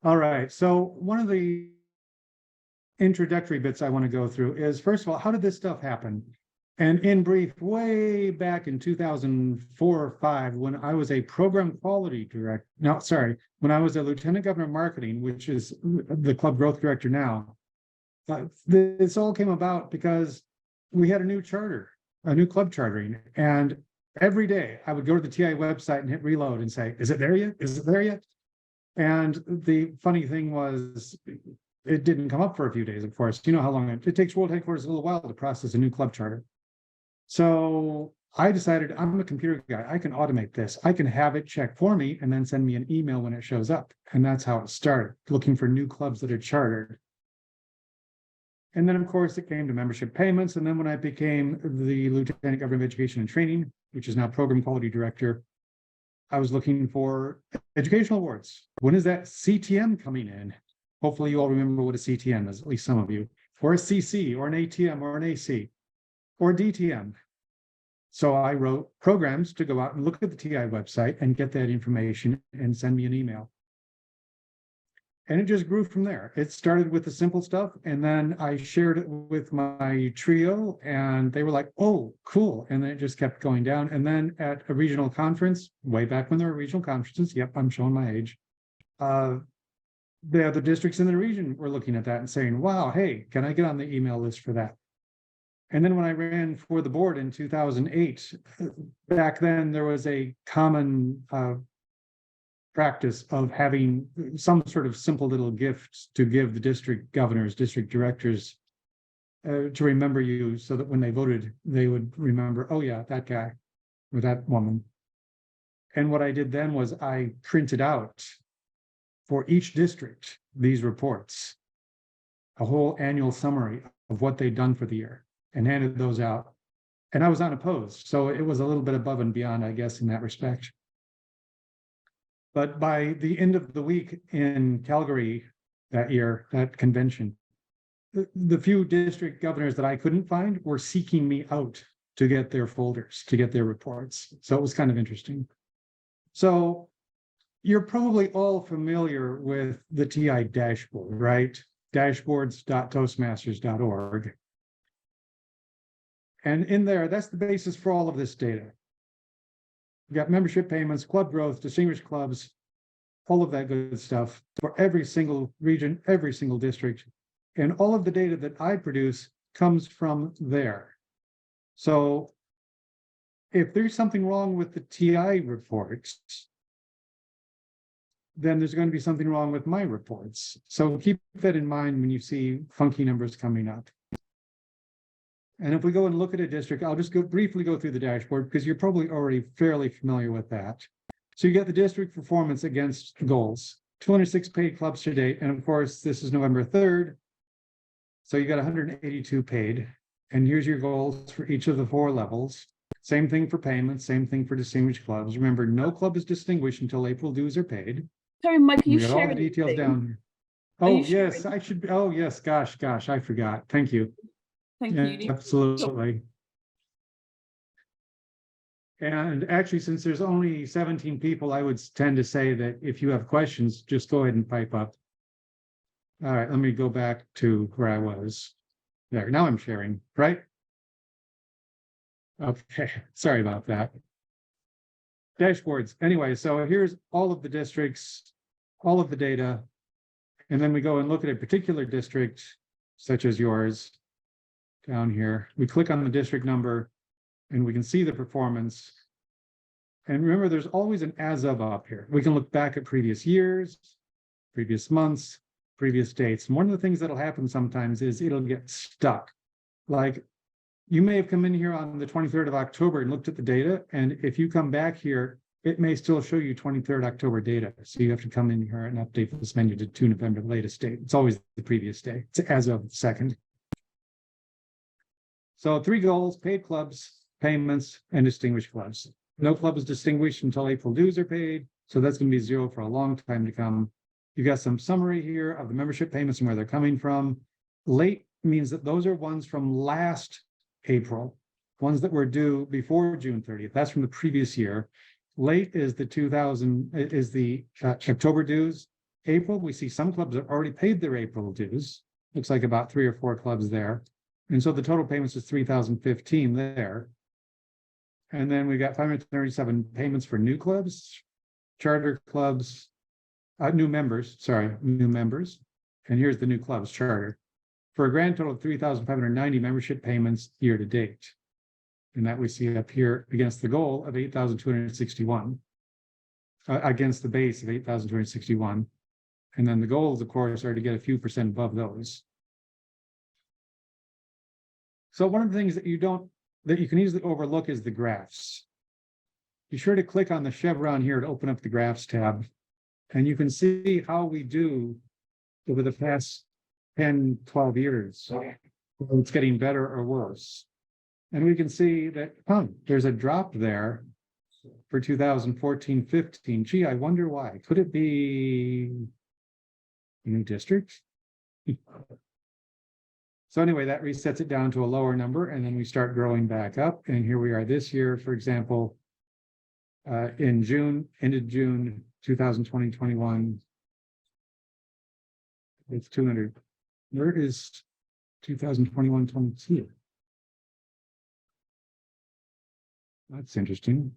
All right. So one of the introductory bits I want to go through is, first of all, how did this stuff happen? And in brief, way back in 2004 or 5, when I was a program quality director, no, sorry, when I was a lieutenant governor of marketing, which is the club growth director now, this all came about because we had a new charter, a new club chartering. And every day I would go to the TI website and hit reload and say, is it there yet? Is it there yet? And the funny thing was, it didn't come up for a few days, of course. You know how long it takes World Headquarters a little while to process a new club charter. So I decided I'm a computer guy. I can automate this. I can have it check for me and then send me an email when it shows up. And that's how it started, looking for new clubs that are chartered. And then, of course, it came to membership payments. And then when I became the Lieutenant Governor of Education and Training, which is now Program Quality Director, I was looking for educational awards. When is that CTM coming in? Hopefully you all remember what a CTM is, at least some of you, or a CC, or an ATM, or an AC, or DTM. So I wrote programs to go out and look at the TI website and get that information and send me an email. And it just grew from there. It started with the simple stuff, and then I shared it with my trio, and they were like, oh, cool. And then it just kept going down. And then at a regional conference, way back when there were regional conferences, yep, I'm showing my age, the other districts in the region were looking at that and saying, wow, hey, can I get on the email list for that? And then when I ran for the board in 2008, back then there was a common practice of having some sort of simple little gift to give the district governors, district directors, to remember you, so that when they voted, they would remember, oh yeah, that guy or that woman. And what I did then was I printed out for each district these reports, a whole annual summary of what they'd done for the year, and handed those out. And I was unopposed, so it was a little bit above and beyond, I guess, in that respect. But by the end of the week in Calgary that year, that convention, the few district governors that I couldn't find were seeking me out to get their folders, to get their reports. So it was kind of interesting. So you're probably all familiar with the TI dashboard, right? Dashboards.toastmasters.org. And in there, that's the basis for all of this data. We've got membership payments, club growth, distinguished clubs, all of that good stuff for every single region, every single district. And all of the data that I produce comes from there. So if there's something wrong with the TI reports, then there's going to be something wrong with my reports. So keep that in mind when you see funky numbers coming up. And if we go and look at a district, I'll just briefly go through the dashboard because you're probably already fairly familiar with that. So you get the district performance against goals, 206 paid clubs to date. And of course, this is November 3rd. So you got 182 paid. And here's your goals for each of the 4 levels. Same thing for payments, same thing for distinguished clubs. Remember, no club is distinguished until April dues are paid. Sorry, Mike, you got all the details down here. Oh, yes, I should be. Oh, yes, gosh, I forgot. Thank you. Thank you. Absolutely. And actually, since there's only 17 people, I would tend to say that if you have questions, just go ahead and pipe up. All right, let me go back to where I was. There, now I'm sharing, right? Okay, sorry about that. Dashboards. Anyway, so here's all of the districts, all of the data, and then we go and look at a particular district, such as yours, down here. We click on the district number, and we can see the performance. And remember, there's always an as of up here. We can look back at previous years, previous months, previous dates. And one of the things that'll happen sometimes is it'll get stuck. Like, you may have come in here on the 23rd of October and looked at the data, and if you come back here, it may still show you 23rd October data. So you have to come in here and update this menu to 2 November, the latest date. It's always the previous day. It's as of the 2nd. So 3 goals: paid clubs, payments, and distinguished clubs. No club is distinguished until April dues are paid. So that's going to be 0 for a long time to come. You've got some summary here of the membership payments and where they're coming from. Late means that those are ones from last April, ones that were due before June 30th. That's from the previous year. Late is the October dues, April, we see some clubs have already paid their April dues. Looks like about 3 or 4 clubs there. And so the total payments is 3,015 there. And then we got 537 payments for new clubs, charter clubs, new members. And here's the new clubs charter for a grand total of 3,590 membership payments year to date. And that we see up here against the goal of 8,261, against the base of 8,261. And then the goals, of course, are to get a few percent above those. So one of the things that you can easily overlook is the graphs. Be sure to click on the chevron here to open up the graphs tab. And you can see how we do over the past 10, 12 years. It's getting better or worse. And we can see that there's a drop there for 2014-15. Gee, I wonder why. Could it be a new district? So anyway, that resets it down to a lower number, and then we start growing back up. And here we are this year, for example, in June, ended June 2020-21. It's 200. Where is 2021-22? That's interesting.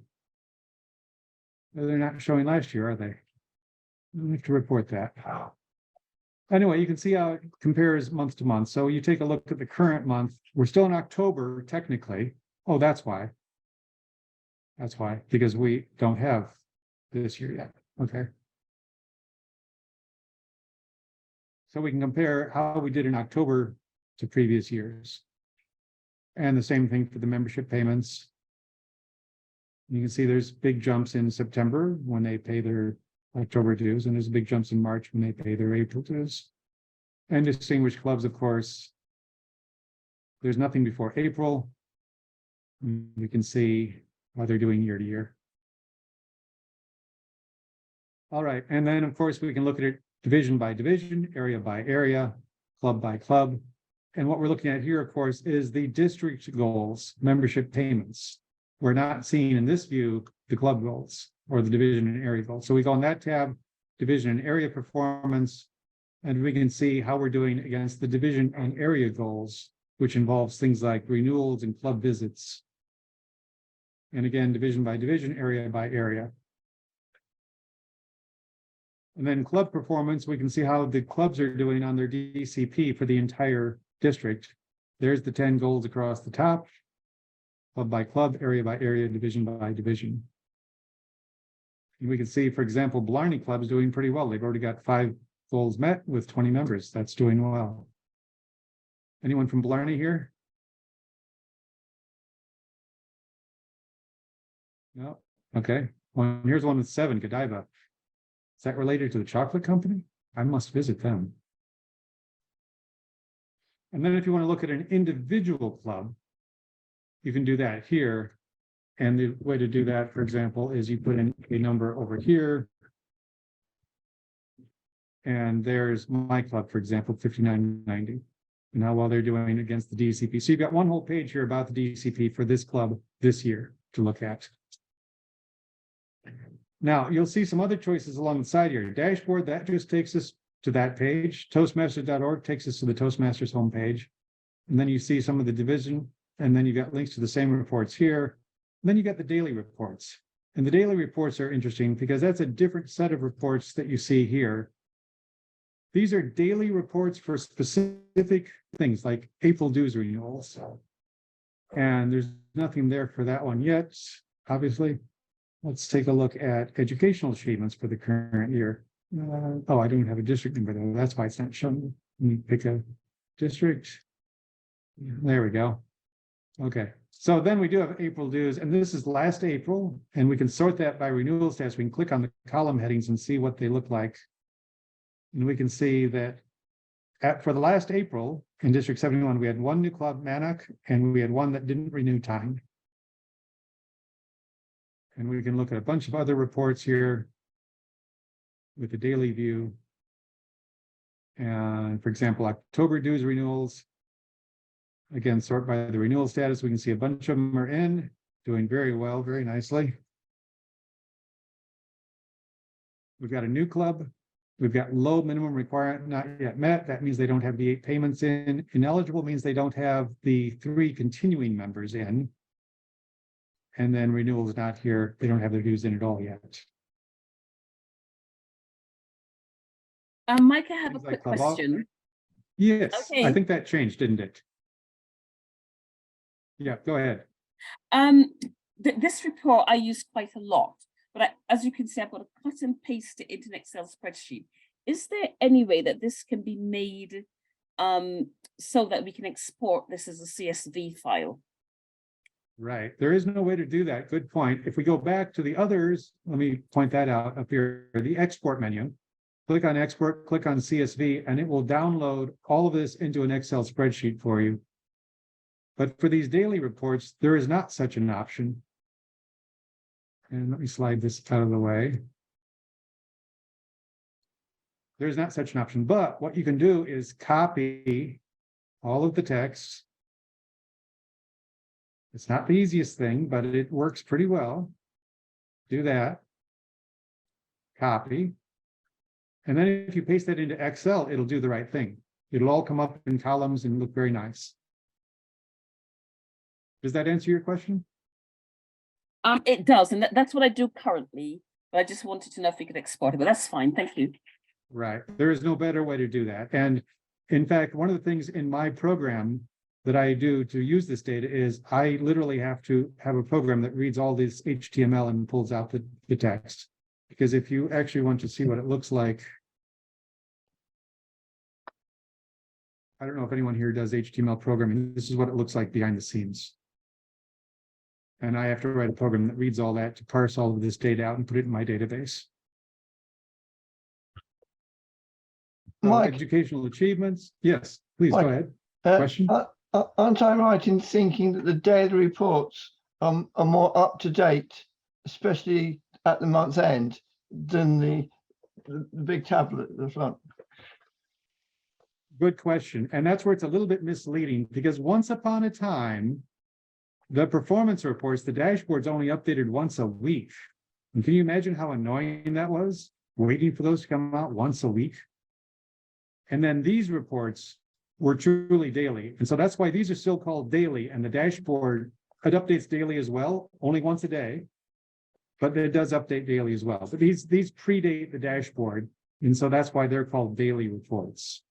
They're not showing last year, are they? We have to report that. Anyway, you can see how it compares month to month. So you take a look at the current month. We're still in October, technically. Oh, that's why. That's why, because we don't have this year yet. Okay. So we can compare how we did in October to previous years. And the same thing for the membership payments. You can see there's big jumps in September when they pay their October dues, and there's big jumps in March when they pay their April dues. And distinguished clubs, of course, there's nothing before April. We can see how they're doing year to year. All right, and then of course we can look at it division by division, area by area, club by club. And what we're looking at here, of course, is the district goals, membership payments. We're not seeing in this view the club goals or the division and area goals. So we go on that tab, division and area performance, and we can see how we're doing against the division and area goals, which involves things like renewals and club visits. And again, division by division, area by area. And then club performance, we can see how the clubs are doing on their DCP for the entire district. There's the 10 goals across the top, club by club, area by area, division by division. And we can see, for example, Blarney Club is doing pretty well. They've already got 5 goals met with 20 members. That's doing well. Anyone from Blarney here? No. Okay. Well, here's one with 7, Godiva. Is that related to the chocolate company? I must visit them. And then if you want to look at an individual club, you can do that here. And the way to do that, for example, is you put in a number over here. And there's my club, for example, 5990. And how well they're doing against the DCP. So you've got one whole page here about the DCP for this club this year to look at. Now, you'll see some other choices along the side here. Dashboard, that just takes us to that page. Toastmasters.org takes us to the Toastmasters homepage. And then you see some of the division, and then you got links to the same reports here. And then you got the daily reports. And the daily reports are interesting because that's a different set of reports that you see here. These are daily reports for specific things like April dues renewals. And there's nothing there for that one yet, obviously. Let's take a look at educational achievements for the current year. Oh, I don't have a district number though. That's why it's not showing. Let me pick a district. There we go. Okay. So then we do have April dues, and this is last April, and we can sort that by renewal status. We can click on the column headings and see what they look like. And we can see that for the last April in District 71, we had 1 new club, Mannock, and we had 1 that didn't renew time. And we can look at a bunch of other reports here with the daily view. And for example, October dues renewals. Again, sort by the renewal status. We can see a bunch of them are in, doing very well, very nicely. We've got a new club We've got low minimum requirement not yet met. That means they don't have the 8 payments in. Ineligible means they don't have the 3 continuing members in. And then renewal is not here. They don't have their dues in at all yet. Mike, I have a Things like quick question. Yes, I Okay. think that changed, didn't it? Yeah, go ahead. This report I use quite a lot, but as you can see, I've got to cut and paste it into an Excel spreadsheet. Is there any way that this can be made so that we can export this as a CSV file? Right. There is no way to do that. Good point. If we go back to the others, let me point that out up here, the export menu. Click on export, click on CSV, and it will download all of this into an Excel spreadsheet for you. But for these daily reports, there is not such an option. And let me slide this out of the way. There's not such an option, but what you can do is copy all of the text. It's not the easiest thing, but it works pretty well. Do that. Copy. And then if you paste that into Excel, it'll do the right thing. It'll all come up in columns and look very nice. Does that answer your question? It does, and that's what I do currently, but I just wanted to know if we could export it, but that's fine, thank you. Right. There is no better way to do that. And in fact, one of the things in my program that I do to use this data is I literally have to have a program that reads all this HTML and pulls out the text. Because if you actually want to see what it looks like, I don't know if anyone here does HTML programming. This is what it looks like behind the scenes. And I have to write a program that reads all that to parse all of this data out and put it in my database. Mike, educational achievements. Yes, please Mike, go ahead. Question? Aren't I right in thinking that the daily reports are more up to date, especially at the month's end, than the big tablet at the front? Good question. And that's where it's a little bit misleading, because once upon a time, the performance reports, the dashboard's only updated once a week. And can you imagine how annoying that was? Waiting for those to come out once a week. And then these reports were truly daily. And so that's why these are still called daily. And the dashboard, it updates daily as well, only once a day. But it does update daily as well. But these predate the dashboard. And so that's why they're called daily reports.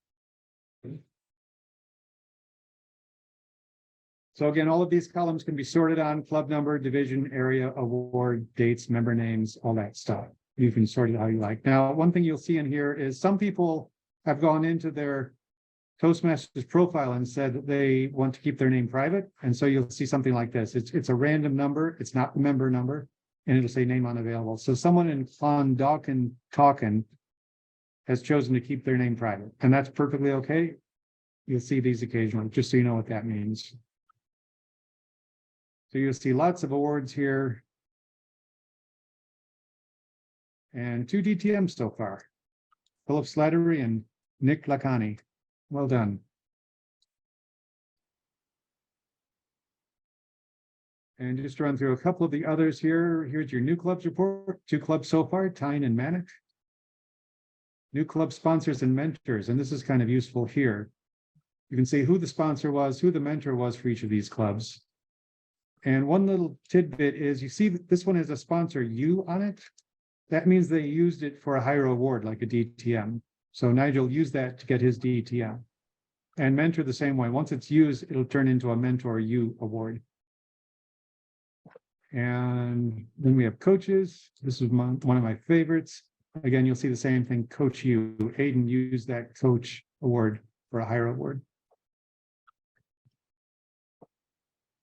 So again, all of these columns can be sorted on club number, division, area, award, dates, member names, all that stuff. You can sort it how you like. Now, one thing you'll see in here is some people have gone into their Toastmasters profile and said that they want to keep their name private. And so you'll see something like this. It's a random number. It's not the member number. And it'll say name unavailable. So someone in Clondalkin Talkin has chosen to keep their name private. And that's perfectly okay. You'll see these occasionally, just so you know what that means. So you'll see lots of awards here. And 2 DTMs so far. Philip Slattery and Nick Lacani. Well done. And just to run through a couple of the others here. Here's your new clubs report. 2 clubs so far, Tyne and Manic. New club sponsors and mentors. And this is kind of useful here. You can see who the sponsor was, who the mentor was for each of these clubs. And one little tidbit is you see that this one has a sponsor U on it. That means they used it for a higher award, like a DTM. So Nigel used that to get his DTM. And mentor the same way. Once it's used, it'll turn into a mentor U award. And then we have coaches. This is one of my favorites. Again, you'll see the same thing, Coach U. Aiden used that coach award for a higher award.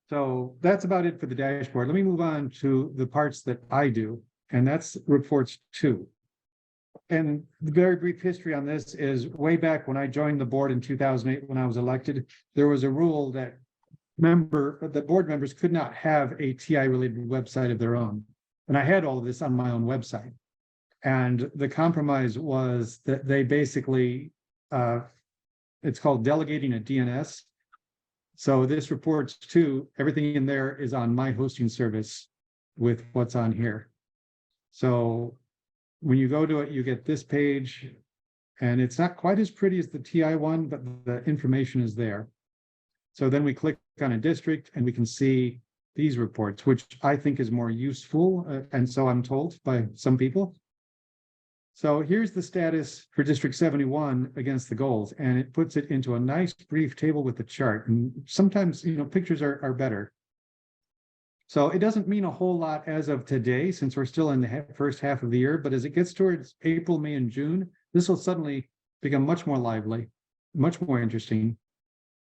So that's about it for the dashboard. Let me move on to the parts that I do, and that's reports 2. And the very brief history on this is way back when I joined the board in 2008, when I was elected, there was a rule that board members could not have a TI related website of their own. And I had all of this on my own website. And the compromise was that they basically, it's called delegating a DNS. So this reports 2, everything in there is on my hosting service with what's on here. So when you go to it, you get this page. And it's not quite as pretty as the TI one, but the information is there. So then we click on a district and we can see these reports, which I think is more useful. And so I'm told by some people. So here's the status for District 71 against the goals, and it puts it into a nice brief table with the chart. And sometimes, pictures are better. So it doesn't mean a whole lot as of today, since we're still in the first half of the year, but as it gets towards April, May, and June, this will suddenly become much more lively, much more interesting.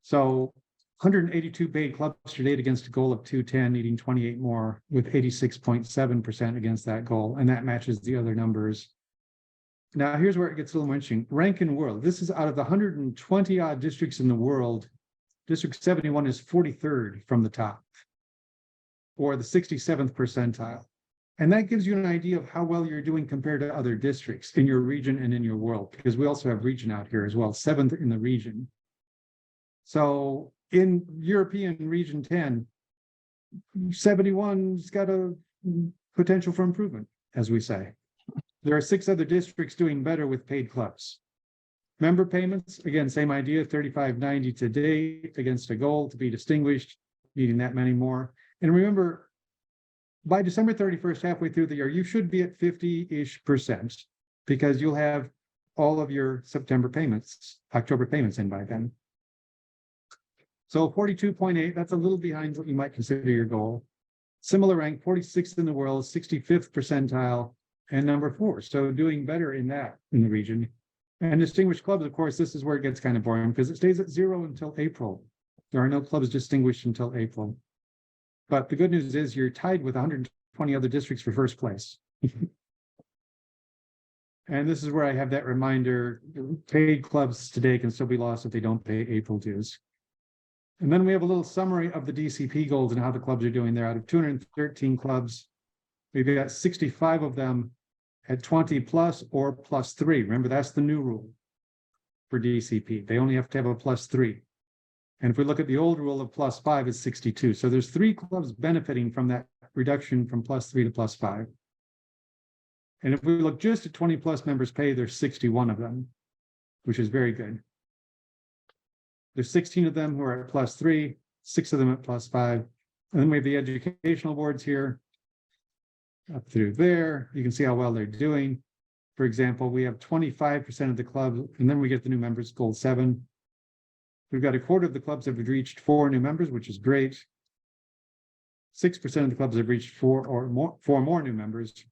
So 182 paid clubs to date against a goal of 210, needing 28 more, with 86.7% against that goal, and that matches the other numbers. Now, here's where it gets a little more interesting. Rank in world. This is out of the 120 odd districts in the world. District 71 is 43rd from the top, or the 67th percentile. And that gives you an idea of how well you're doing compared to other districts in your region and in your world, because we also have region out here as well, 7th in the region. So in European region 10, 71's got a potential for improvement, as we say. There are 6 other districts doing better with paid clubs. Member payments, again, same idea, 35.90 to date against a goal to be distinguished, needing that many more. And remember, by December 31st, halfway through the year, you should be at 50-ish%, because you'll have all of your September payments, October payments in by then. So 42.8, that's a little behind what you might consider your goal. Similar rank, 46th in the world, 65th percentile, and number 4. So doing better in that in the region. And distinguished clubs, of course, this is where it gets kind of boring, because it stays at 0 until April. There are no clubs distinguished until April. But the good news is you're tied with 120 other districts for first place. And this is where I have that reminder, paid clubs today can still be lost if they don't pay April dues. And then we have a little summary of the DCP goals and how the clubs are doing there. Out of 213 clubs, we've got 65 of them at 20 plus or plus 3. Remember, that's the new rule for DCP. They only have to have a plus 3. And if we look at the old rule of plus 5, it's 62. So there's 3 clubs benefiting from that reduction from plus 3 to plus 5. And if we look just at 20 plus members pay, there's 61 of them, which is very good. There's 16 of them who are at plus 3, 6 of them at plus 5. And then we have the educational awards here. Up through there, you can see how well they're doing. For example, we have 25% of the clubs, and then we get the new members, goal 7. We've got a quarter of the clubs have reached 4 new members, which is great. 6% of the clubs have reached 4 more new members.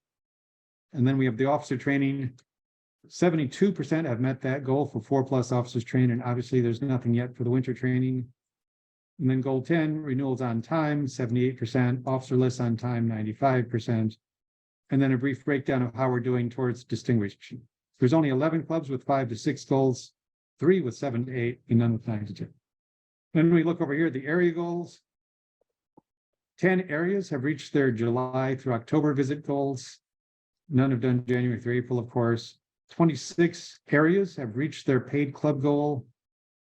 And then we have the officer training. 72% have met that goal for 4 plus officers trained, and obviously there's nothing yet for the winter training. And then goal 10, renewals on time, 78%, officer lists on time, 95%. And then a brief breakdown of how we're doing towards distinguished. There's only 11 clubs with 5 to 6 goals, 3 with 7 to 8, and none with 9 to 10. Then we look over here at the area goals. 10 areas have reached their July through October visit goals. None have done January through April, of course. 26 areas have reached their paid club goal.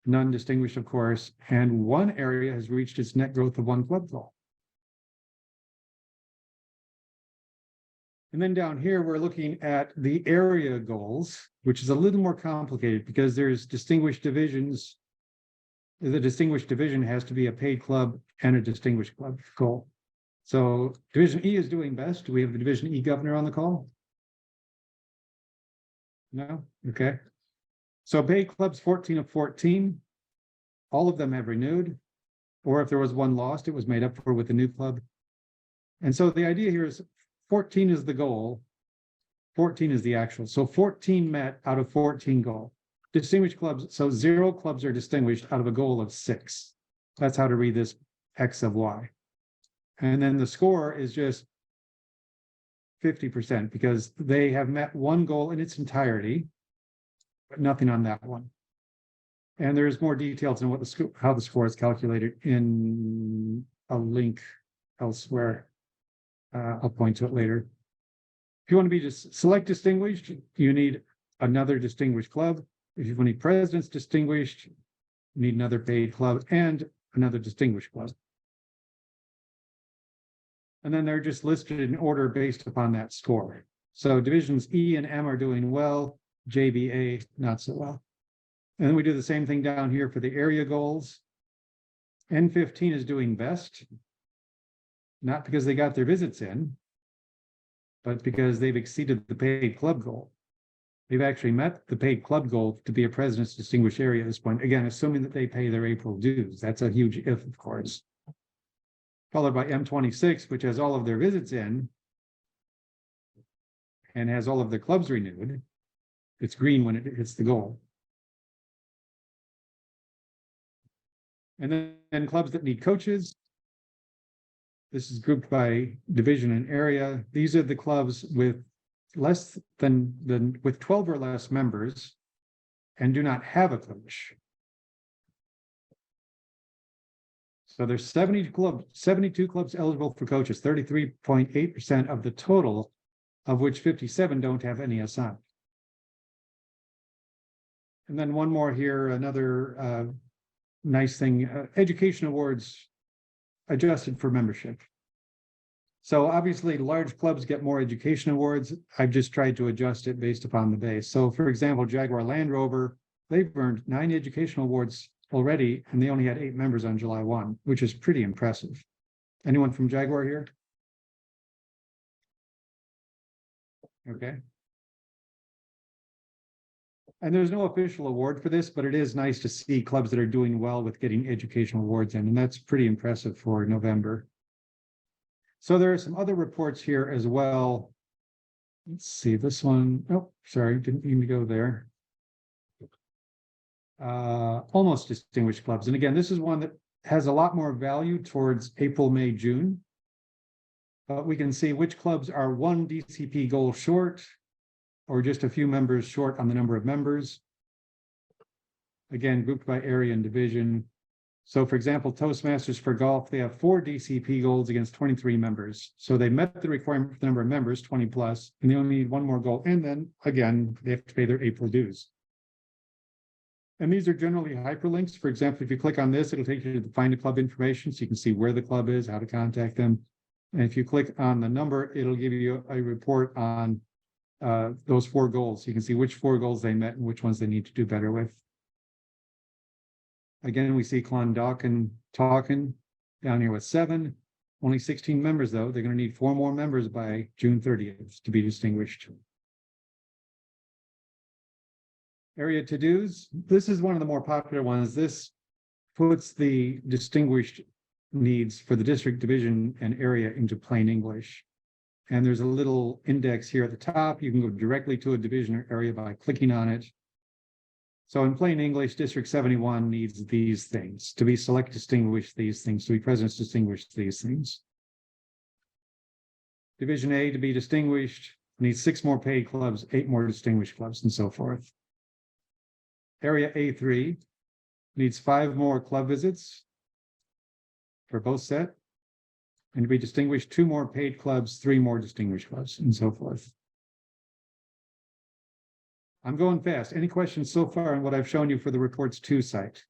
None distinguished, of course. And 1 area has reached its net growth of 1 club goal. And then down here, we're looking at the area goals, which is a little more complicated because there's distinguished divisions. The distinguished division has to be a paid club and a distinguished club goal. So Division E is doing best. Do we have the Division E governor on the call? No? Okay. So paid clubs, 14 of 14. All of them have renewed. Or if there was 1 lost, it was made up for with the new club. And so the idea here is 14 is the goal. 14 is the actual. So 14 met out of 14 goal. Distinguished clubs, so 0 clubs are distinguished out of a goal of 6. That's how to read this X of Y. And then the score is just 50% because they have met 1 goal in its entirety, but nothing on that one. And there's more details on what how the score is calculated in a link elsewhere. I'll point to it later. If you want to be just select distinguished, you need another distinguished club. If you want to be president's distinguished, you need another paid club and another distinguished club. And then they're just listed in order based upon that score. So divisions E and M are doing well. JBA, not so well. And then we do the same thing down here for the area goals. N15 is doing best, not because they got their visits in, but because they've exceeded the paid club goal. They've actually met the paid club goal to be a President's Distinguished Area at this point. Again, assuming that they pay their April dues. That's a huge if, of course. Followed by M26, which has all of their visits in and has all of their clubs renewed. It's green when it hits the goal. And then clubs that need coaches. This is grouped by division and area. These are the clubs with less than with 12 or less members and do not have a coach. So there's 72 clubs eligible for coaches, 33.8% of the total, of which 57 don't have any assigned. And then one more here, another nice thing, education awards adjusted for membership. So obviously large clubs get more education awards. I've just tried to adjust it based upon the base. So for example, Jaguar Land Rover, they've earned 9 educational awards already, and they only had 8 members on July 1, which is pretty impressive. Anyone from Jaguar here? Okay. And there's no official award for this, but it is nice to see clubs that are doing well with getting educational awards in, and that's pretty impressive for November. So there are some other reports here as well. Let's see this one. Oh, sorry, didn't mean to go there. Almost distinguished clubs. And again, this is one that has a lot more value towards April, May, June. But we can see which clubs are 1 DCP goal short, or just a few members short on the number of members. Again, grouped by area and division. So for example, Toastmasters for golf, they have 4 DCP goals against 23 members. So they met the requirement for the number of members, 20 plus, and they only need 1 more goal. And then again, they have to pay their April dues. And these are generally hyperlinks. For example, if you click on this, it'll take you to the find a club information, so you can see where the club is, how to contact them. And if you click on the number, it'll give you a report on those 4 goals. You can see which 4 goals they met and which ones they need to do better with. Again, we see Clondalkin talking down here with 7, only 16 members though. They're going to need 4 more members by June 30th to be distinguished. Area to-dos. This is one of the more popular ones. This puts the distinguished needs for the district, division, and area into plain English. And there's a little index here at the top. You can go directly to a division or area by clicking on it. So in plain English, District 71 needs these things. To be select distinguished, these things. To be presidents distinguished, these things. Division A to be distinguished needs 6 more paid clubs, 8 more distinguished clubs, and so forth. Area A3 needs 5 more club visits for both set. And to be distinguished, 2 more paid clubs, 3 more distinguished clubs, and so forth. I'm going fast. Any questions so far on what I've shown you for the reports 2 site?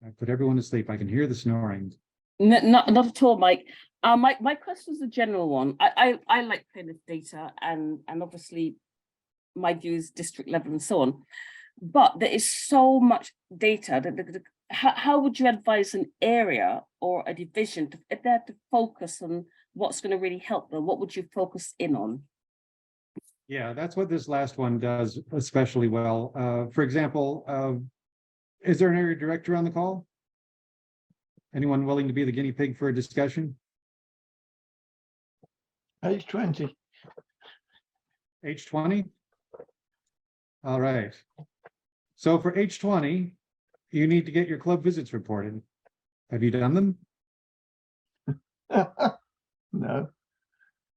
I put everyone to sleep. I can hear the snoring. Not at all, Mike. My question is a general one. I like kind of data, and obviously my view is district level and so on. But there is so much data that how would you advise an area or a division if they had to focus on what's going to really help them? What would you focus in on? Yeah, that's what this last one does especially well. For example, is there an area director on the call? Anyone willing to be the guinea pig for a discussion? Age 20. Age 20? All right. So for age 20, you need to get your club visits reported. Have you done them? No.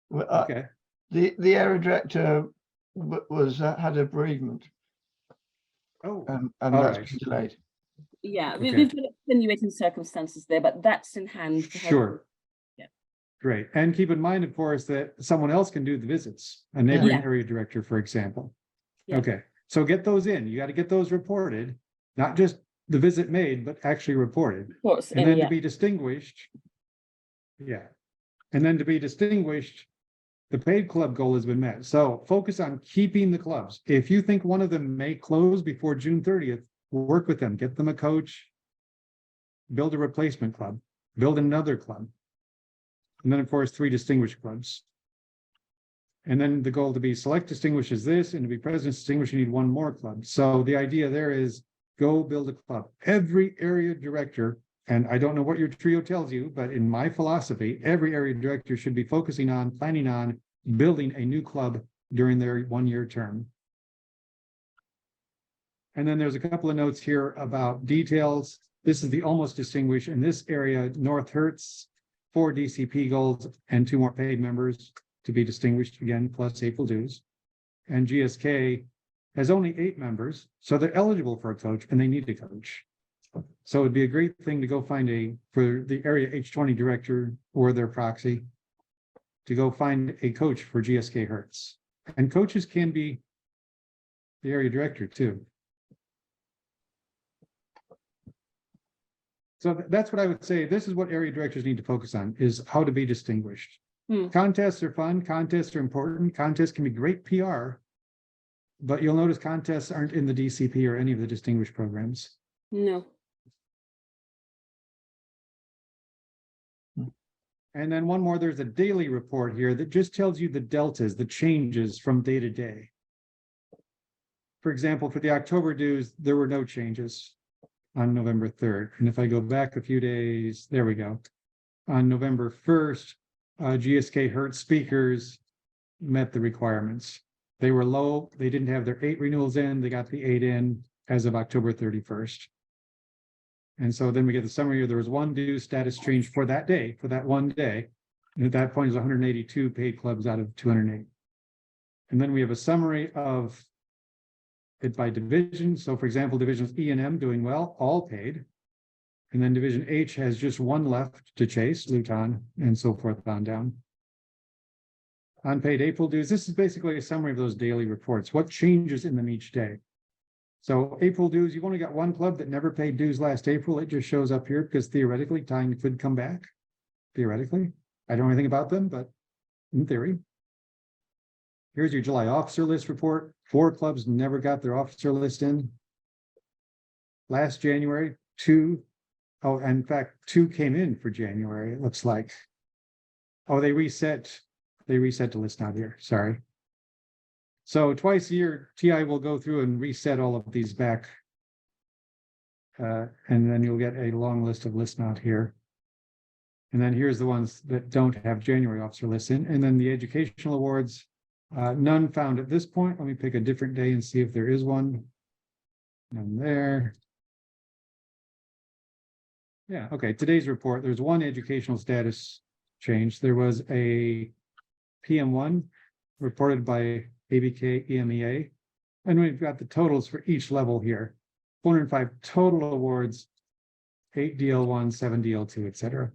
Well, Okay. The area director was had a bereavement, Oh, and all that's right. been delayed. Yeah, Okay. we've got extenuating circumstances there, but that's in hand. To help. Sure. Yeah. Great. And keep in mind, of course, that someone else can do the visits, a neighboring Yeah. area director, for example. Yeah. Okay. So get those in. You got to get those reported, not just the visit made, but actually reported. Of course, And then yeah. to be distinguished. Yeah. And then to be distinguished, The paid club goal has been met. So focus on keeping the clubs. If you think one of them may close before June 30th, work with them, get them a coach, build a replacement club, build another club. And then, of course, 3 distinguished clubs. And then the goal to be select distinguished is this, and to be president distinguished, you need 1 more club. So the idea there is go build a club. Every area director, and I don't know what your trio tells you, but in my philosophy, every area director should be focusing on, planning on building a new club during their 1-year term. And then there's a couple of notes here about details. This is the almost distinguished in this area. North Hertz, 4 DCP goals and 2 more paid members to be distinguished again, plus April dues. And GSK has only 8 members, so they're eligible for a coach and they need a coach. So it'd be a great thing to go find for the area H20 director or their proxy, to go find a coach for GSK Hertz. And coaches can be the area director too. So that's what I would say. This is what area directors need to focus on, is how to be distinguished. Contests are fun. Contests are important. Contests can be great PR, but you'll notice contests aren't in the DCP or any of the distinguished programs. No. And then one more, there's a daily report here that just tells you the deltas, the changes from day to day. For example, for the October dues, there were no changes on November 3rd. And if I go back a few days, there we go. On November 1st, GSK Hertz speakers met the requirements. They were low. They didn't have their 8 renewals in. They got the 8 in as of October 31st. And so then we get the summary here. There was 1 due status change for that day, for that one day. And at that point, it was 182 paid clubs out of 208. And then we have a summary of it by division. So for example, divisions E and M doing well, all paid. And then division H has just 1 left to chase, Luton, and so forth on down. Unpaid April dues, this is basically a summary of those daily reports. What changes in them each day? So April dues, you've only got 1 club that never paid dues last April. It just shows up here because theoretically time could come back. Theoretically, I don't know anything about them, but in theory. Here's your July officer list report. 4 clubs never got their officer list in. Last January, 2. Oh, in fact, 2 came in for January, it looks like. Oh, they reset the list out here, sorry. So twice a year, TI will go through and reset all of these back. And then you'll get a long list of lists out here. And then here's the ones that don't have January officer lists in. And then the educational awards, none found at this point. Let me pick a different day and see if there is one. None there. Yeah, okay, today's report, there's 1 educational status change. There was a PM1 reported by ABK EMEA, and we've got the totals for each level here. 405 total awards, 8 DL1, 7 DL2, etc.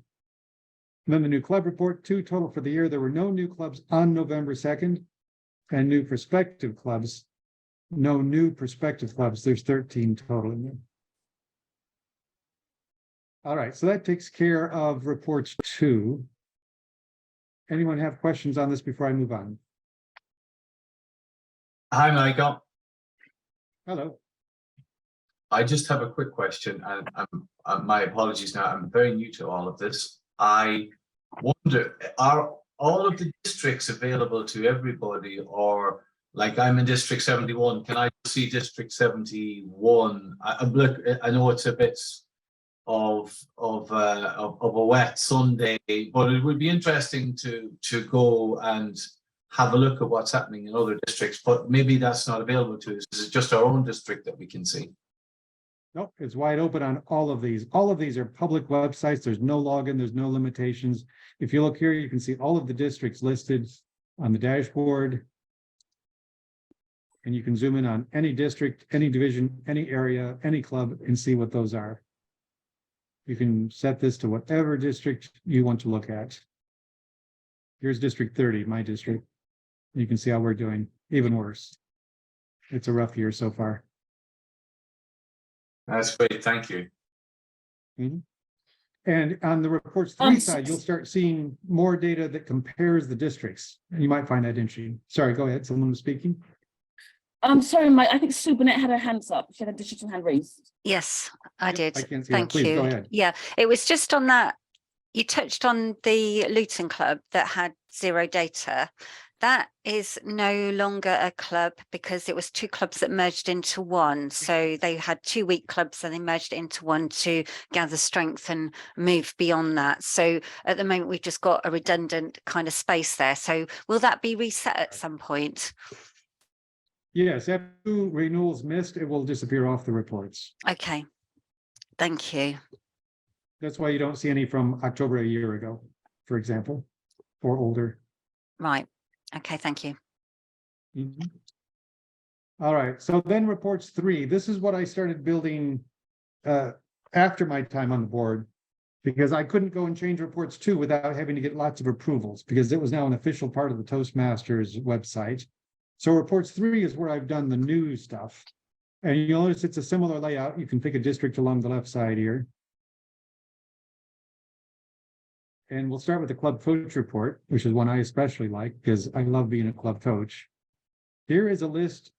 And then the new club report, 2 total for the year. There were no new clubs on November 2nd, and new prospective clubs, no new prospective clubs. There's 13 total in there. All right, so that takes care of reports 2. Anyone have questions on this before I move on? Hi, Michael. Hello. I just have a quick question, and my apologies now. I'm very new to all of this. I wonder, are all of the districts available to everybody, or like I'm in District 71, can I see District 71? I know it's a bit of a wet Sunday, but it would be interesting to go and have a look at what's happening in other districts, but maybe that's not available to us. Is it just our own district that we can see? Nope, it's wide open on all of these. All of these are public websites. There's no login, there's no limitations. If you look here, you can see all of the districts listed on the dashboard. And you can zoom in on any district, any division, any area, any club, and see what those are. You can set this to whatever district you want to look at. Here's District 30, my district. You can see how we're doing, even worse. It's a rough year so far. That's great, thank you. And on the reports 3 side, you'll start seeing more data that compares the districts. And you might find that interesting. Sorry, go ahead. Someone was speaking. Sorry, Mike, I think Sue Burnett had her hands up. She had a digital hand raised. Yes, I did. I can't see that. Thank Please go you. ahead. Yeah, it was just on that. You touched on the Luton club that had 0 data. That is no longer a club because it was 2 clubs that merged into one. So they had 2 weak clubs and they merged it into one to gather strength and move beyond that. So at the moment, we've just got a redundant kind of space there. So will that be reset at some point? Yes, after renewals missed, it will disappear off the reports. Okay, thank you. That's why you don't see any from October a year ago, for example, or older. Right. Okay, thank you. Mhm. All right, so then reports 3. This is what I started building after my time on the board, because I couldn't go and change reports 2 without having to get lots of approvals, because it was now an official part of the Toastmasters website. So reports 3 is where I've done the new stuff. And you'll notice it's a similar layout. You can pick a district along the left side here. And we'll start with the club coach report, which is one I especially like because I love being a club coach. Here is a list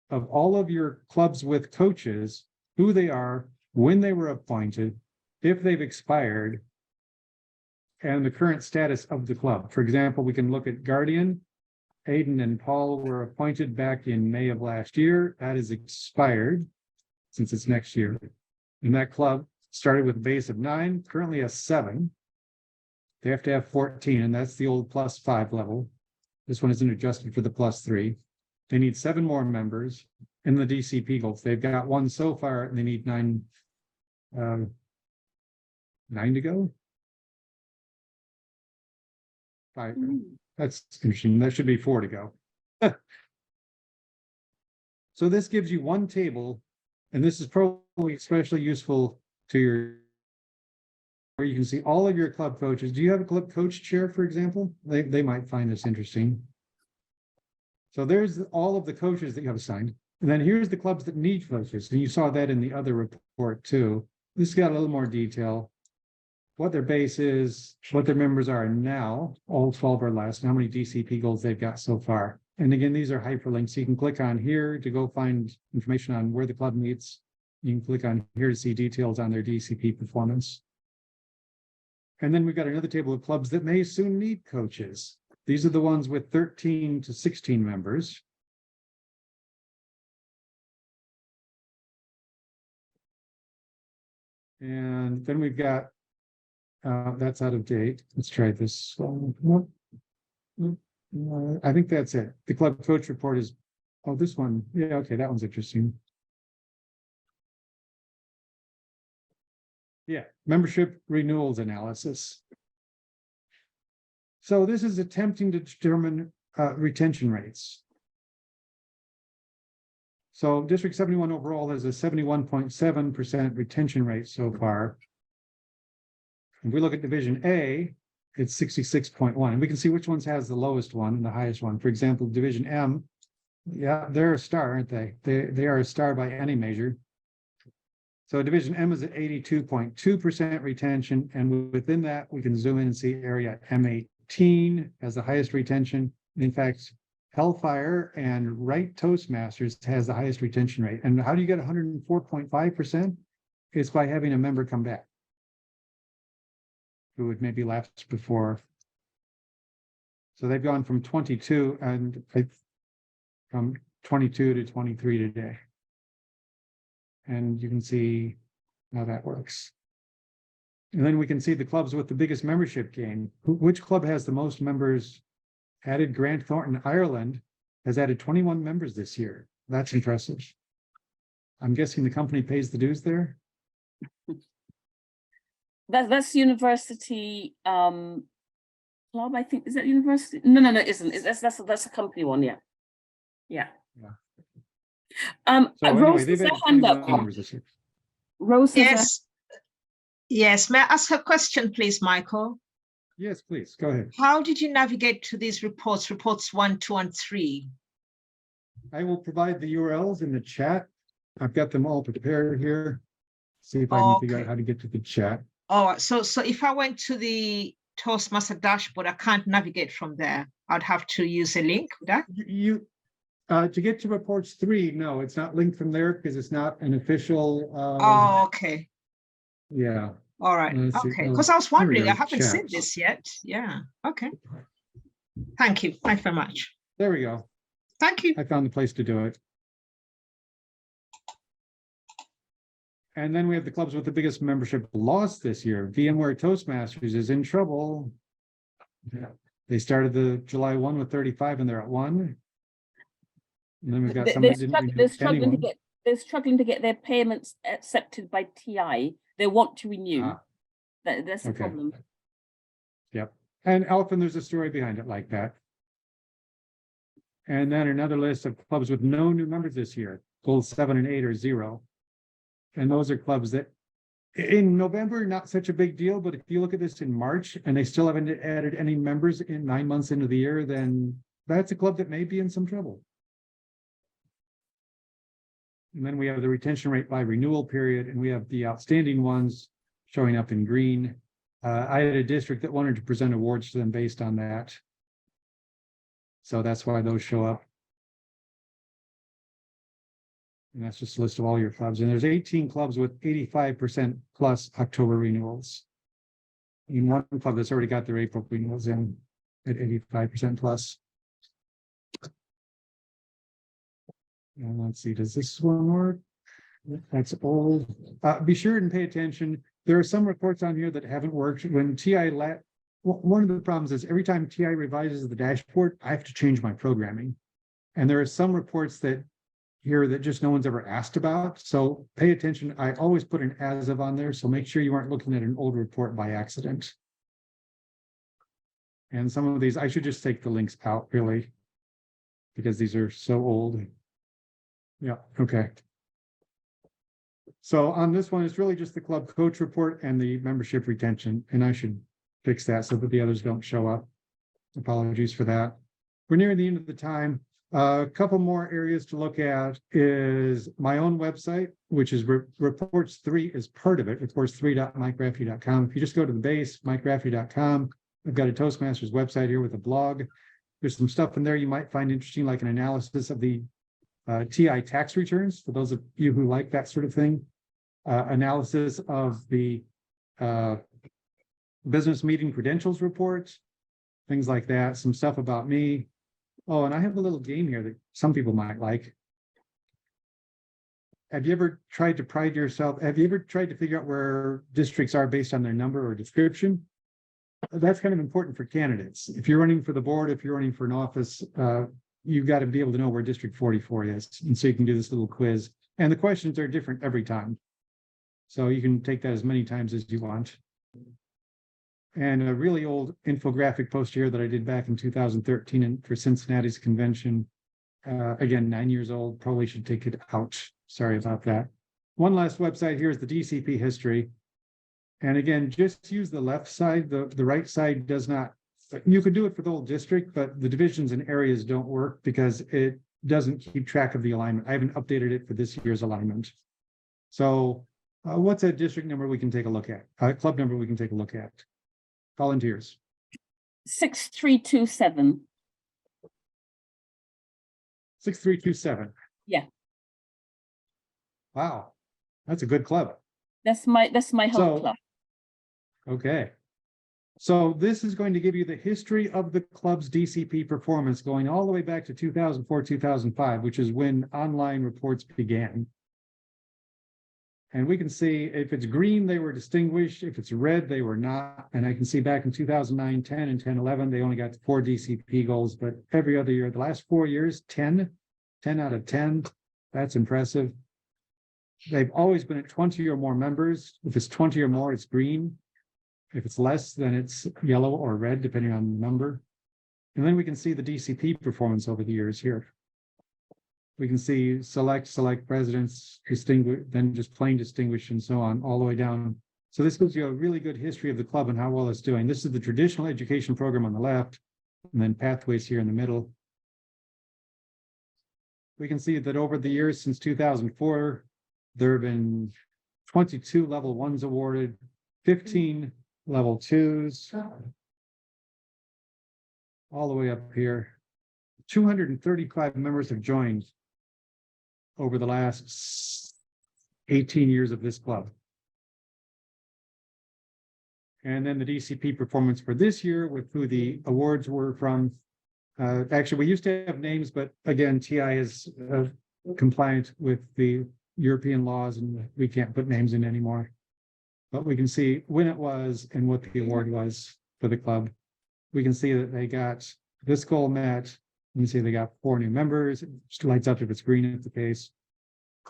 of all of your clubs with coaches, who they are, when they were appointed, if they've expired, and the current status of the club. For example, we can look at Guardian. Aidan and Paul were appointed back in May of last year. That is expired since it's next year. And that club started with a base of 9, currently a 7. They have to have 14, and that's the old +5 level. This one isn't adjusted for the +3. They need 7 more members in the DCP goals. They've got 1 so far, and they need 9 to go. 5. That's interesting. That should be 4 to go. So this gives you one table, and this is probably especially useful to your, where you can see all of your club coaches. Do you have a club coach chair, for example? They might find this interesting. So there's all of the coaches that you have assigned. And then here's the clubs that need coaches. And you saw that in the other report too. This got a little more detail. What their base is, what their members are now, all 12 or less, and how many DCP goals they've got so far. And again, these are hyperlinks. So you can click on here to go find information on where the club meets. You can click on here to see details on their DCP performance. And then we've got another table of clubs that may soon need coaches. These are the ones with 13 to 16 members. And then we've got, that's out of date. Let's try this. I think that's it. The club coach report is, oh, this one. Yeah, okay, that one's interesting. Yeah, membership renewals analysis. So this is attempting to determine retention rates. So District 71 overall has a 71.7% retention rate so far. If we look at Division A, it's 66.1. And we can see which ones has the lowest one and the highest one. For example, Division M, yeah, they're a star, aren't they? They are a star by any measure. So Division M is at 82.2% retention. And within that, we can zoom in and see area M18 has the highest retention. And in fact, Hellfire and Right Toastmasters has the highest retention rate. And how do you get 104.5%? It's by having a member come back who would maybe lapsed before. So they've gone from 22 and from 22 to 23 today. And you can see how that works. And then we can see the clubs with the biggest membership gain. Which club has the most members added? Grant Thornton, Ireland, has added 21 members this year. That's impressive. I'm guessing the company pays the dues there. That's university club, I think. Is that university? No, it isn't. That's a company one, yeah. Yeah. So anyway, Rose they've has added her hand 21 up. members this year. Rose has Yes. Yes, may I ask a question, please, Michael? Yes, please, go ahead. How did you navigate to these reports 1, 2, and 3? I will provide the URLs in the chat. I've got them all prepared here. See if I can figure out Okay. how to get to the chat. Oh, so if I went to the Toastmaster dashboard, I can't navigate from there. I'd have to use a link. Would I? You, to get to reports 3, no, it's not linked from there because it's not an official, Oh, okay. yeah. All right. Let's see. Okay. Oh, Because I was here we wondering, I go, haven't seen chats. this yet. Yeah. Okay. Thank you. Thanks very much. There we go. Thank you. I found the place to do it. And then we have the clubs with the biggest membership loss this year. VMware Toastmasters is in trouble. Yeah. They started the July 1 with 35 and they're at 1. And then we've got some They're that didn't struggling, renew they're struggling to anyone. get, they're struggling to get their payments accepted by TI. They want to renew. Ah, That's the okay. problem. Yep. And often there's a story behind it like that. And then another list of clubs with no new members this year. Goals 7 and 8 are 0. And those are clubs that in November, not such a big deal, but if you look at this in March and they still haven't added any members in 9 months into the year, then that's a club that may be in some trouble. And then we have the retention rate by renewal period, and we have the outstanding ones showing up in green. I had a district that wanted to present awards to them based on that. So that's why those show up. And that's just a list of all your clubs. And there's 18 clubs with 85% plus October renewals. In one club that's already got their April renewals in at 85% plus. And let's see, does this one work? That's old. Be sure and pay attention. There are some reports on here that haven't worked. When TI one of the problems is every time TI revises the dashboard, I have to change my programming. And there are some reports that here that just no one's ever asked about. So pay attention. I always put an as of on there. So make sure you aren't looking at an old report by accident. And some of these, I should just take the links out really, because these are so old. Yeah, okay. So on this one, it's really just the club coach report and the membership retention, and I should fix that so that the others don't show up. Apologies for that. We're nearing the end of the time. A couple more areas to look at is my own website, which is reports 3 is part of it, reports3.mikerafferty.com. If you just go to the base, mikerafferty.com, I've got a Toastmasters website here with a blog. There's some stuff in there you might find interesting, like an analysis of the TI tax returns, for those of you who like that sort of thing. Analysis of the business meeting credentials reports, things like that, some stuff about me. Oh, and I have a little game here that some people might like. Have you ever tried to pride yourself? Have you ever tried to figure out where districts are based on their number or description? That's kind of important for candidates. If you're running for the board, if you're running for an office, you've got to be able to know where District 44 is. And so you can do this little quiz. And the questions are different every time. So you can take that as many times as you want. And a really old infographic post here that I did back in 2013 for Cincinnati's convention. Again, 9 years old, probably should take it out. Sorry about that. One last website here is the DCP history. And again, just use the left side. The right side does not. You could do it for the whole district, but the divisions and areas don't work because it doesn't keep track of the alignment. I haven't updated it for this year's alignment. So what's a district number we can take a look at? Club number we can take a look at? Volunteers. 6327. 6327. Yeah. Wow, that's a good club. That's my whole So- club. Okay. So this is going to give you the history of the club's DCP performance going all the way back to 2004, 2005, which is when online reports began. And we can see if it's green, they were distinguished. If it's red, they were not. And I can see back in 2009, 10 and 10, 11, they only got 4 DCP goals, but every other year, the last 4 years, 10 out of 10. That's impressive. They've always been at 20 or more members. If it's 20 or more, it's green. If it's less, then it's yellow or red, depending on the number. And then we can see the DCP performance over the years here. We can see select presidents, distinguish, then just plain distinguished and so on, all the way down. So this gives you a really good history of the club and how well it's doing. This is the traditional education program on the left, and then pathways here in the middle. We can see that over the years since 2004, there have been 22 level 1s awarded, 15 level twos. All the way up here. 235 members have joined over the last 18 years of this club. And then the DCP performance for this year with who the awards were from. Actually, we used to have names, but again, TI is compliant with the European laws and we can't put names in anymore. But we can see when it was and what the award was for the club. We can see that they got this goal met. You can see they got 4 new members. It just lights up if it's green at the case.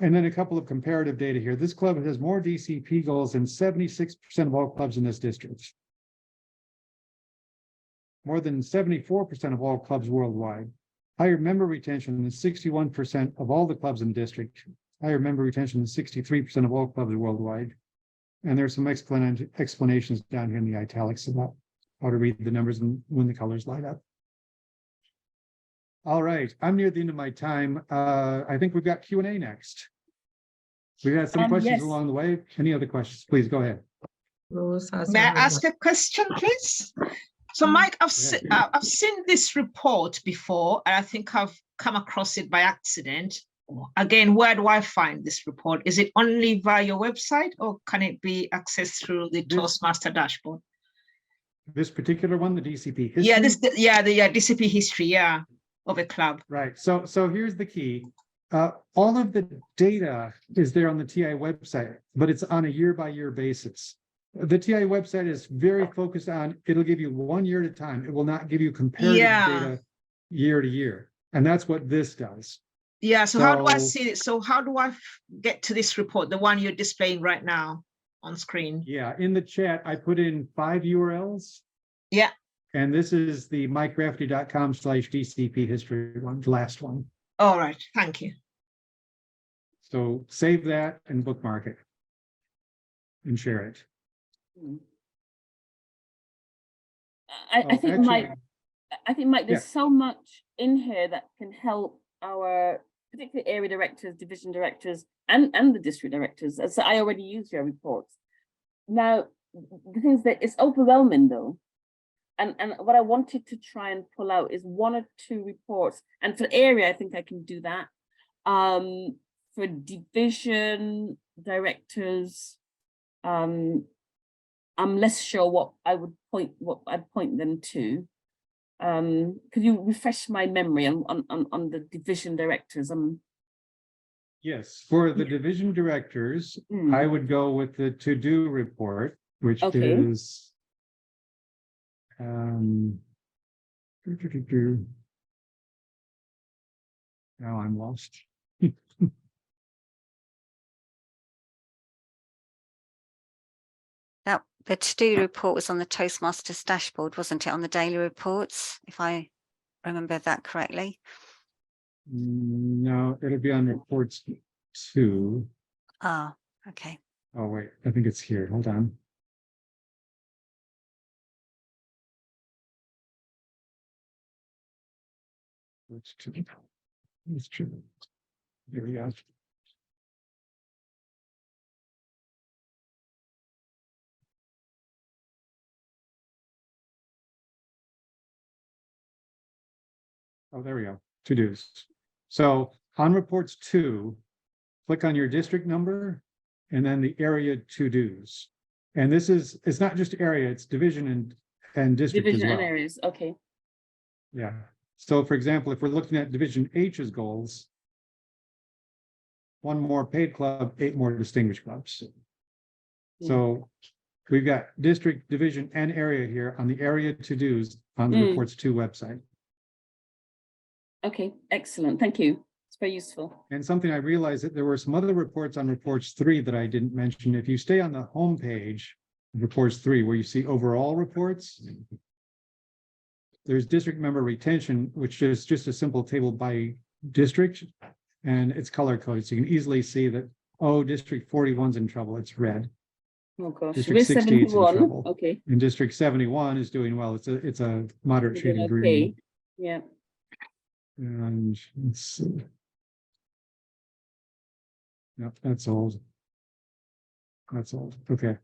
And then a couple of comparative data here. This club has more DCP goals than 76% of all clubs in this district. More than 74% of all clubs worldwide. Higher member retention than 61% of all the clubs in the district. Higher member retention than 63% of all clubs worldwide. And there's some explanations down here in the italics about how to read the numbers and when the colors light up. All right, I'm near the end of my time. I think we've got Q&A next. We've had some questions yes. along the way. Any other questions? Please go ahead. Rose has May I her hand ask a question, please? So, Mike, I've seen this report before, and I think I've come across it by accident. Again, where do I find this report? Is it only via your website, or can it be accessed through the Toastmaster dashboard? This particular one, the DCP history? Yeah, the DCP history, of a club. Right. So here's the key. All of the data is there on the TI website, but it's on a year-by-year basis. The TI website is very focused on, it'll give you 1 year at a time. It will not give you comparative data year to year. And that's what this does. Yeah, so how do I So- see it? So how do I get to this report, the one you're displaying right now on screen? Yeah, in the chat, I put in 5 URLs. Yeah. And this is the mikerafferty.com/DCP history one, the last one. All right, thank you. So save that and bookmark it. And share it. I think Mike, Yeah. there's so much in here that can help our particularly area directors, division directors, and the district directors. As I already use your reports. Now, the thing is that it's overwhelming though. And what I wanted to try and pull out is 1 or 2 reports. And for the area, I think I can do that. For division directors, I'm less sure what I'd point them to. Could you refresh my memory on the division directors? Yes, for the division directors, I would go with the to-do report, which Okay. is now I'm lost. That the to-do report was on the Toastmasters dashboard, wasn't it, on the daily reports, if I remember that correctly? No, it'll be on reports 2. Ah, okay. Oh, wait, I think it's here. Hold on. It's 2. It's 2. Here we go. Oh, there we go. To-dos. So on reports 2, click on your district number and then the area to-dos. And this is, it's not just area, it's division and district as Division well. and areas, okay. Yeah. So for example, if we're looking at division H's goals, 1 more paid club, 8 more distinguished clubs. So we've got district, division, and area here on the area to-dos on the reports 2 website. Okay, excellent. Thank you. It's very useful. And something I realized that there were some other reports on reports 3 that I didn't mention. If you stay on the home page, of reports 3, where you see overall reports, there's district member retention, which is just a simple table by district, and it's color coded. So you can easily see that, oh, district 41's in trouble, it's red. Oh gosh, District we're 60 is in 71. trouble. Okay. And district 71 is doing well. It's a moderate We're shade doing of green. okay. Yeah. And let's see. Yep, that's old. That's old. Okay.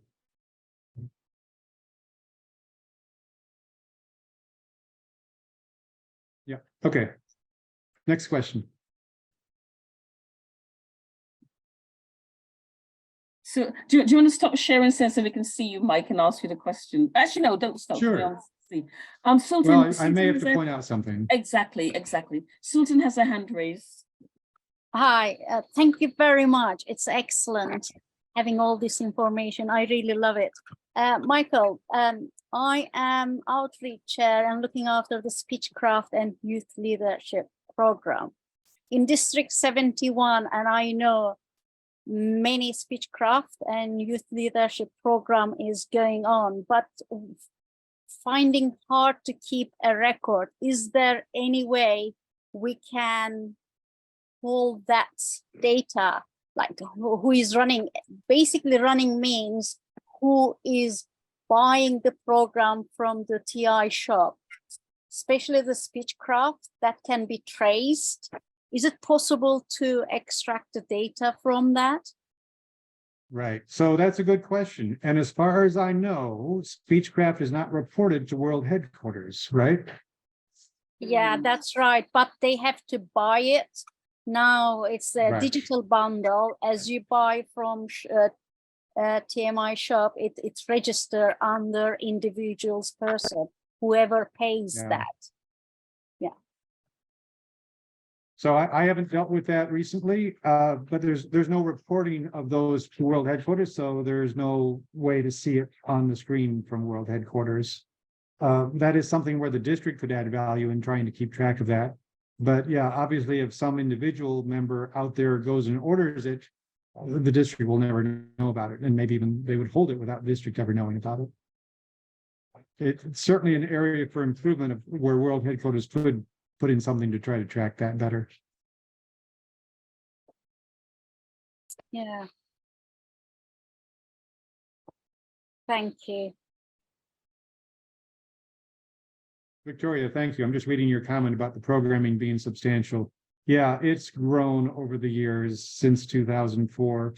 Okay. Next question. So do you want to stop sharing so we can see you, Mike, and ask you the question? Actually, no, don't stop. Sure. We all see. Sultan, Well, I Sultan may have has to a- point out something. Exactly. Sultan has a hand raised. Hi, thank you very much. It's excellent having all this information. I really love it. Michael, I am outreach chair and looking after the Speechcraft and Youth Leadership Program in District 71, and I know many Speechcraft and Youth Leadership Program is going on, but finding hard to keep a record. Is there any way we can hold that data, like who is running? Basically running means who is buying the program from the TI shop, especially the Speechcraft, that can be traced. Is it possible to extract the data from that? Right. So that's a good question. And as far as I know, Speechcraft is not reported to World Headquarters, right? Yeah, that's right. But they have to buy it. Now it's a Right. digital bundle. As you buy from TMI shop, it's registered under individual's person, whoever pays Yeah. that. So I haven't dealt with that recently, but there's no reporting of those to World Headquarters, so there's no way to see it on the screen from World Headquarters. That is something where the district could add value in trying to keep track of that. But yeah, obviously, if some individual member out there goes and orders it, the district will never know about it, and maybe even they would hold it without the district ever knowing about it. It's certainly an area for improvement of where World Headquarters could put in something to try to track that better. Yeah. Thank you. Victoria, thank you. I'm just reading your comment about the programming being substantial. Yeah, it's grown over the years since 2004.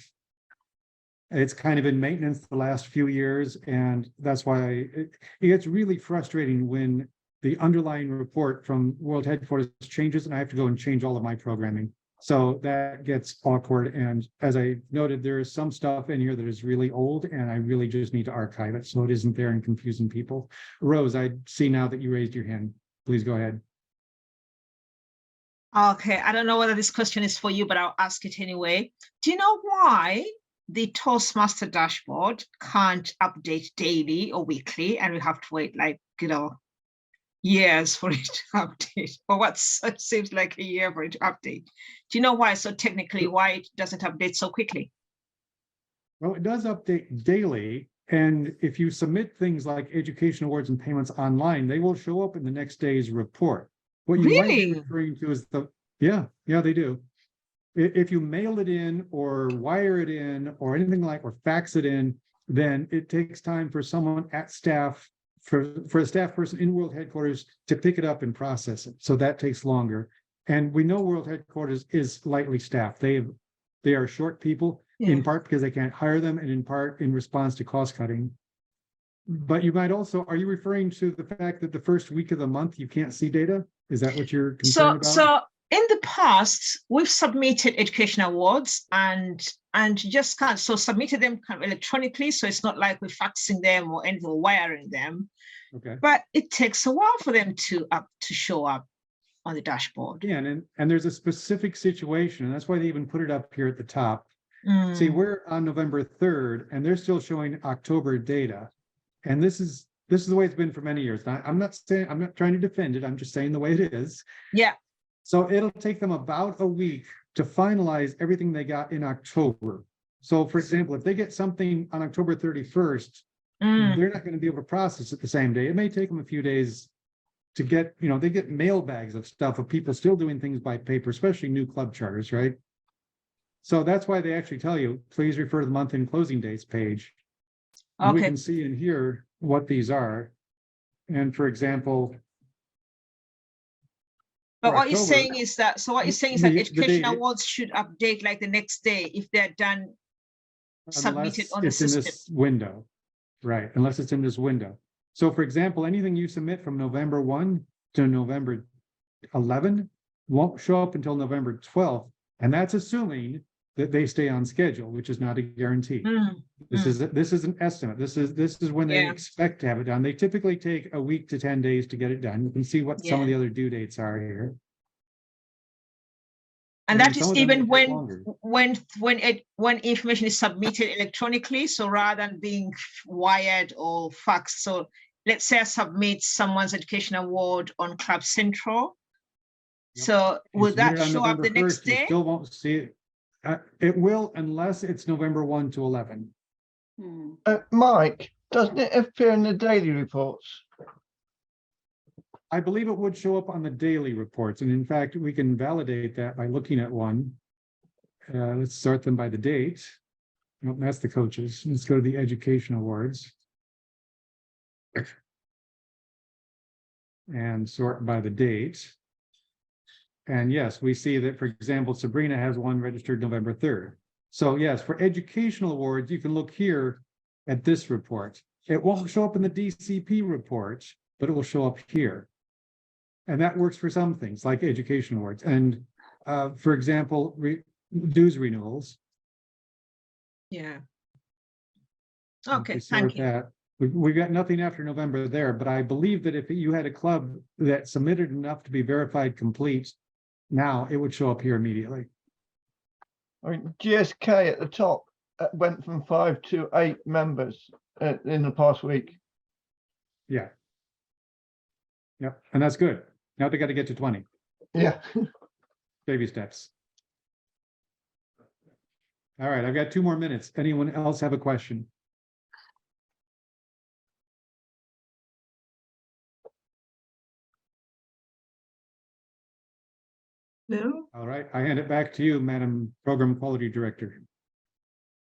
It's kind of in maintenance the last few years, and that's why it gets really frustrating when the underlying report from World Headquarters changes and I have to go and change all of my programming. So that gets awkward. And as I noted, there is some stuff in here that is really old and I really just need to archive it so it isn't there and confusing people. Rose, I see now that you raised your hand. Please go ahead. Okay, I don't know whether this question is for you, but I'll ask it anyway. Do you know why the Toastmaster dashboard can't update daily or weekly and we have to wait like, years for it to update, or what seems like a year for it to update? Do you know why? So technically, why it doesn't update so quickly? Well, it does update daily. And if you submit things like education awards and payments online, they will show up in the next day's report. What you might be Really? referring to is yeah, they do. If you mail it in or wire it in or anything like, or fax it in, then it takes time for someone at staff, for a staff person in World Headquarters to pick it up and process it. So that takes longer. And we know World Headquarters is lightly staffed. They are short people, in part because they can't hire them and in part in response to cost cutting. But you might also, are you referring to the fact that the first week of the month you can't see data? Is that what you're concerned about? So in the past, we've submitted education awards and just can't, so submitted them kind of electronically. So it's not like we're faxing them or anything, or wiring them. Okay. But it takes a while for them to show up on the dashboard. Yeah, and there's a specific situation, and that's why they even put it up here at the top. See, we're on November 3rd, and they're still showing October data. And this is the way it's been for many years. Now, I'm not trying to defend it. I'm just saying the way it is. Yeah. So it'll take them about a week to finalize everything they got in October. So for example, if they get something on October 31st, they're not going to be able to process it the same day. It may take them a few days to get, they get mail bags of stuff of people still doing things by paper, especially new club charters, right? So that's why they actually tell you, please refer to the month end closing dates page. And we can see in here what these are. And for example, but for what you're October, saying is that, the education date- awards should update like the next day if they're done, submitted unless on the it's in system. this window, right? Unless it's in this window. So for example, anything you submit from November 1 to November 11 won't show up until November 12th. And that's assuming that they stay on schedule, which is not a guarantee. Mm, This is an estimate. This is when they Yeah. expect to have it done. They typically take a week to 10 days to get it done. You can see what some of the other due dates are here. And then that some is of them may even take longer. when information is submitted electronically. So rather than being wired or faxed. So let's say I submit someone's education award on Club Central. Yep. So You will submit that it on show up November the next 1st, you day? still won't see it. It will unless it's November 1 to 11. Hmm. Mike, doesn't it appear in the daily reports? I believe it would show up on the daily reports, and in fact, we can validate that by looking at one. Let's sort them by the date. Nope, that's the coaches. Let's go to the education awards. And sort by the date. And yes, we see that, for example, Sabrina has one registered November 3rd. So yes, for educational awards, you can look here at this report. It won't show up in the DCP report, but it will show up here. And that works for some things like education awards. And for example, dues renewals. Yeah. If Okay, we thank sort you. that, we've got nothing after November there, but I believe that if you had a club that submitted enough to be verified complete, now it would show up here immediately. I mean, GSK at the top went from 5 to 8 members in the past week. Yeah. Yep, and that's good. Now they got to get to 20, Yeah. baby steps. All right, I've got 2 more minutes. Anyone else have a question? No? All right, I hand it back to you, Madam Program Quality Director.